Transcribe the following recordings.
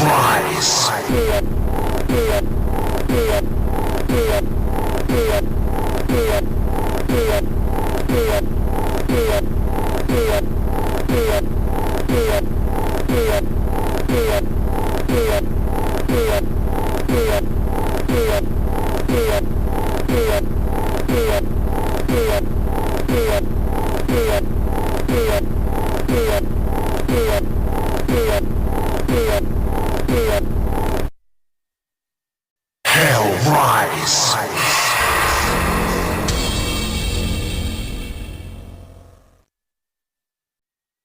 rise. Hell rise.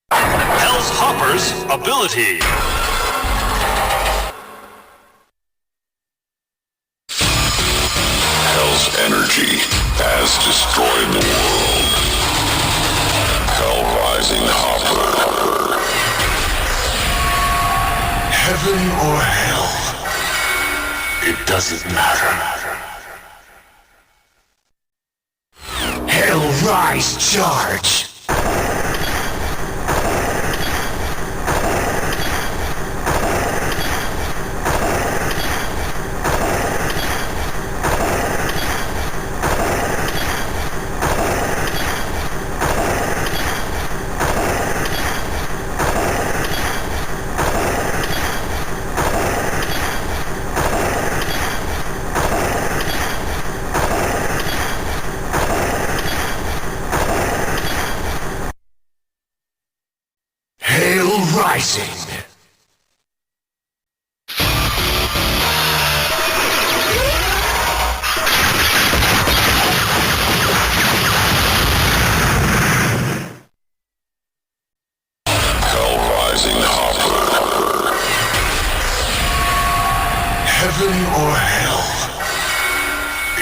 Hell's Hopper's ability. Hell's energy has destroyed the world. Hell rising Hopper. Heaven or hell, it doesn't matter. Hell rise charge. Hail rising. Hell rising Hopper. Heaven or hell,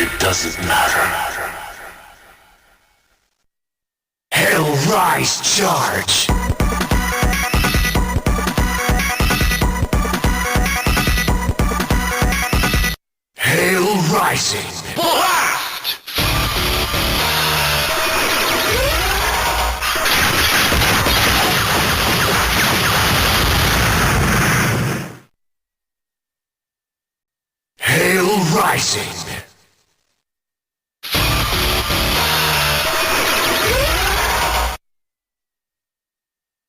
it doesn't matter. Hell rise charge. Hail rising. Blast! Hail rising.